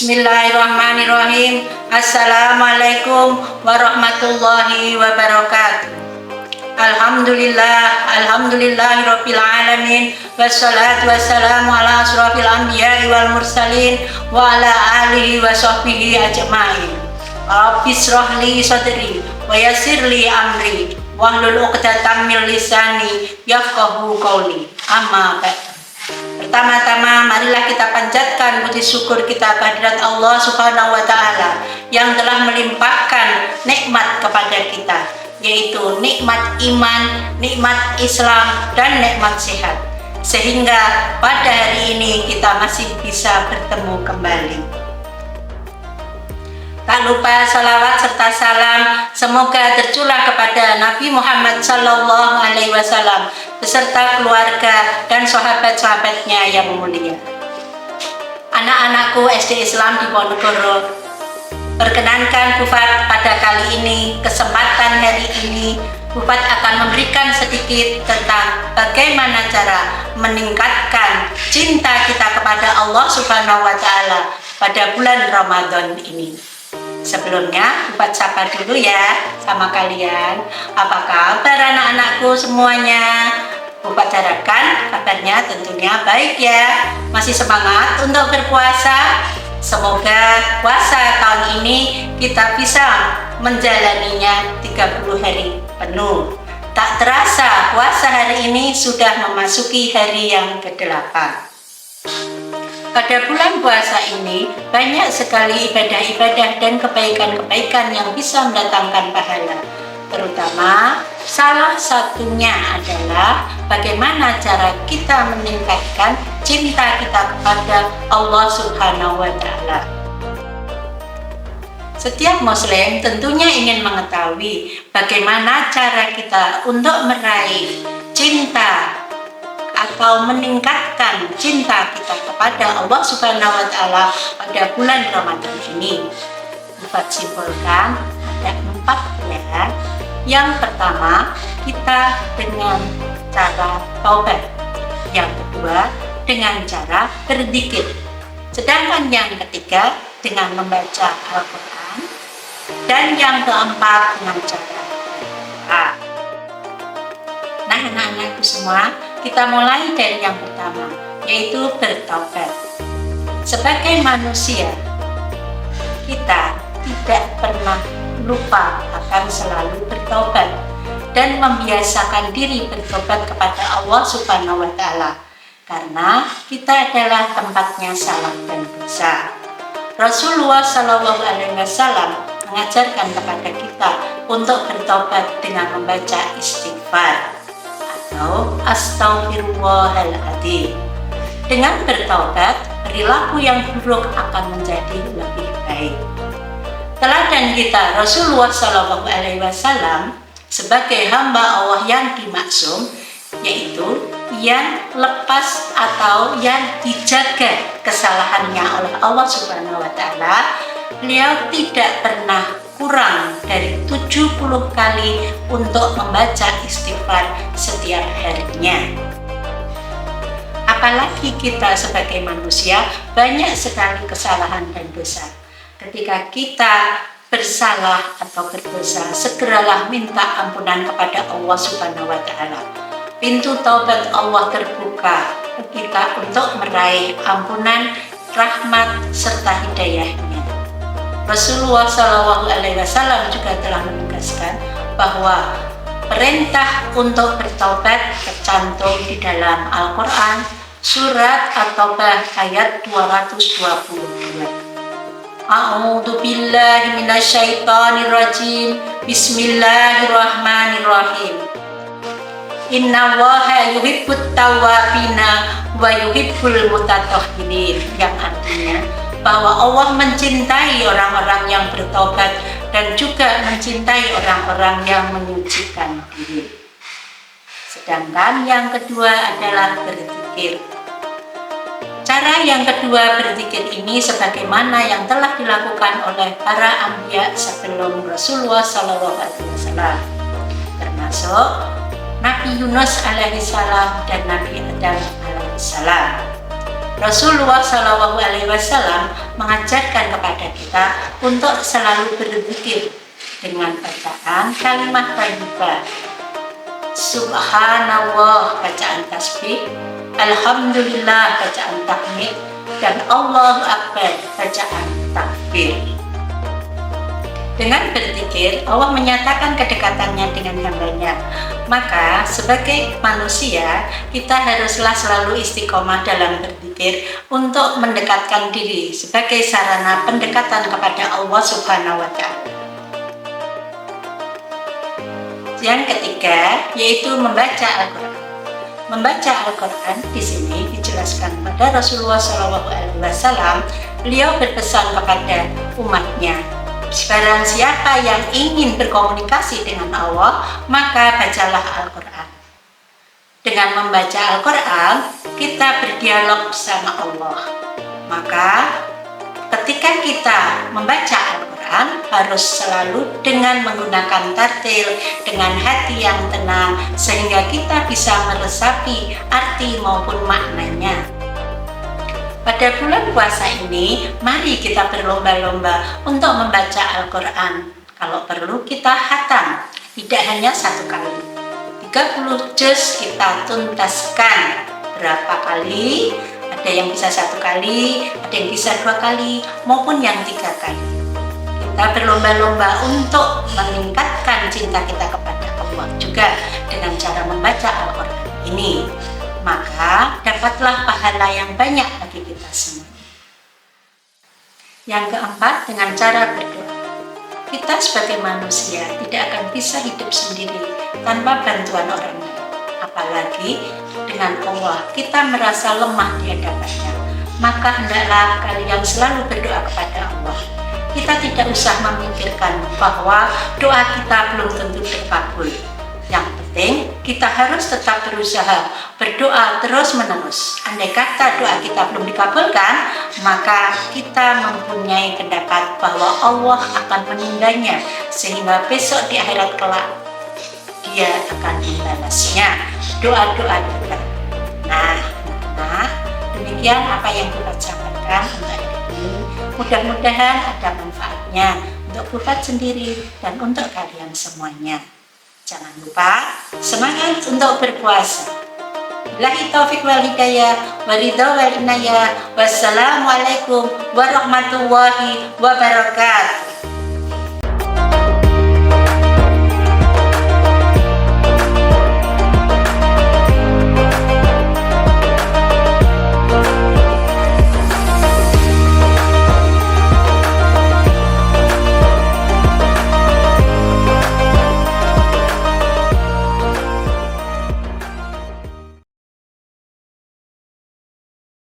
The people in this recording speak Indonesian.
Bismillahirrahmanirrahim. Assalamualaikum warahmatullahi wabarakatuh. Alhamdulillahirabbil alamin. Wassalatu wassalamu ala asrofil anbiya'i wal mursalin wa ala alihi wa sahbihi ajma'in. Rabbi shrah li sadri wa yassir li amri wahlul 'uqdatam min lisani yafqahu qawli. Amma ba'd. Pertama-tama marilah kita panjatkan puji syukur kita kehadirat Allah Subhanahu wa taala yang telah melimpahkan nikmat kepada kita, yaitu nikmat iman, nikmat Islam, dan nikmat sehat, sehingga pada hari ini kita masih bisa bertemu kembali. Tak lupa salawat serta salam semoga tercurah kepada Nabi Muhammad SAW beserta keluarga dan sahabat-sahabatnya yang mulia. Anak-anakku SD Islam di Ponorogo, perkenankan Bufat pada kali ini, kesempatan hari ini, Bufat akan memberikan sedikit tentang bagaimana cara meningkatkan cinta kita kepada Allah Subhanahu wa taala pada bulan Ramadan ini. Sebelumnya, Bufat sapa dulu ya sama kalian. Apa kabar anak-anakku semuanya? Bufat harapkan kabarnya tentunya baik ya. Masih semangat untuk berpuasa? Semoga puasa tahun ini kita bisa menjalaninya 30 hari penuh. Tak terasa puasa hari ini sudah memasuki hari yang ke-8. Pada bulan puasa ini banyak sekali ibadah-ibadah dan kebaikan-kebaikan yang bisa mendatangkan pahala. Terutama salah satunya adalah bagaimana cara kita meningkatkan cinta kita kepada Allah Subhanahu wa taala. Setiap muslim tentunya ingin mengetahui bagaimana cara kita untuk meraih cinta atau meningkatkan cinta kita kepada Allah Subhanahu wa taala pada bulan Ramadan ini. Bufat simpulkan ada 4 ya. Yang pertama, kita dengan cara taubat. Yang kedua, dengan cara berzikir. Sedangkan yang ketiga, dengan membaca Al-Quran. Dan yang keempat, dengan cara berdoa. Nah, anak-anakku semua, kita mulai dari yang pertama, yaitu bertaubat. Sebagai manusia, kita tidak pernah lupa akan selalu bertobat dan membiasakan diri bertobat kepada Allah Subhanahu wa taala, karena kita adalah tempatnya salah dan dosa. Rasulullah SAW mengajarkan kepada kita untuk bertobat dengan membaca istighfar atau astaghfirullahaladzim. Dengan bertobat, perilaku yang buruk akan menjadi lebih baik. Teladan kita Rasulullah SAW sebagai hamba Allah yang dimaksum, yaitu yang lepas atau yang dijaga kesalahannya oleh Allah Subhanahu wa taala. Beliau tidak pernah kurang dari 70 kali untuk membaca istighfar setiap harinya. Apalagi kita sebagai manusia banyak sekali kesalahan dan dosa. Ketika kita bersalah atau berdosa, segeralah minta ampunan kepada Allah Subhanahu wa taala. Pintu taubat Allah terbuka kita untuk meraih ampunan, rahmat serta hidayahnya. Rasulullah SAW juga telah menegaskan bahwa perintah untuk bertaubat tercantum di dalam Al-Quran surat At-Taubah ayat 222. A'udzu billahi minasyaitonir rajim. Bismillahirrahmanirrahim. Innallaha yuhibbut tawwabina wa yuhibbul mutatahhirin, yang artinya bahwa Allah mencintai orang-orang yang bertobat dan juga mencintai orang-orang yang menyucikan diri. Sedangkan yang kedua adalah berzikir. Cara yang kedua berzikir ini sebagaimana yang telah dilakukan oleh para anbiya sebelum Rasulullah SAW, termasuk Nabi Yunus alaihissalam dan Nabi Adam alaihissalam. Rasulullah Shallallahu Alaihi Wasallam mengajarkan kepada kita untuk selalu berzikir dengan bacaan kalimat thayyibah. Subhanallah bacaan tasbih, Alhamdulillah bacaan tahmid, dan Allahu Akbar bacaan takbir. Dengan berzikir, Allah menyatakan kedekatannya dengan hambanya. Maka sebagai manusia, kita haruslah selalu istiqomah dalam berzikir untuk mendekatkan diri sebagai sarana pendekatan kepada Allah Subhanahu wa Ta'ala. Yang ketiga, yaitu membaca Al-Quran. Membaca Al-Quran di sini dijelaskan pada Rasulullah SAW. Beliau berpesan kepada umatnya, barang siapa yang ingin berkomunikasi dengan Allah, maka bacalah Al-Quran. Dengan membaca Al-Quran, kita berdialog bersama Allah. Maka ketika kita membaca Al-Quran, harus selalu dengan menggunakan tartil, dengan hati yang tenang, sehingga kita bisa meresapi arti maupun maknanya. Pada bulan puasa ini, mari kita berlomba-lomba untuk membaca Al-Quran. Kalau perlu kita khatam, tidak hanya satu kali. 30 juz kita tuntaskan. Berapa kali? Ada yang bisa satu kali, ada yang bisa 2 kali, maupun yang 3 kali. Kita berlomba-lomba untuk meningkatkan cinta kita kepada Allah juga dengan cara membaca Al-Quran ini. Maka dapatlah pahala yang banyak bagi kita semua. Yang keempat, dengan cara berdoa. Kita sebagai manusia tidak akan bisa hidup sendiri tanpa bantuan orang lain. Apalagi dengan Allah, kita merasa lemah di hadapannya. Maka hendaklah kalian selalu berdoa kepada Allah. Kita tidak usah memikirkan bahwa doa kita belum tentu terkabul. Yang penting, kita harus tetap berusaha berdoa terus-menerus. Andai kata doa kita belum dikabulkan, maka kita mempunyai pendapat bahwa Allah akan menundanya, sehingga besok di akhirat kelak Dia akan membalasnya doa-doa kita. Nah, demikian apa yang Bufat sampaikan untuk hari ini. Mudah-mudahan ada manfaatnya untuk Bufat sendiri dan untuk kalian semuanya. Jangan lupa semangat untuk berpuasa. Billahi taufiq wal hidayah, waridho wal inayah. Wassalamualaikum warahmatullahi wabarakatuh.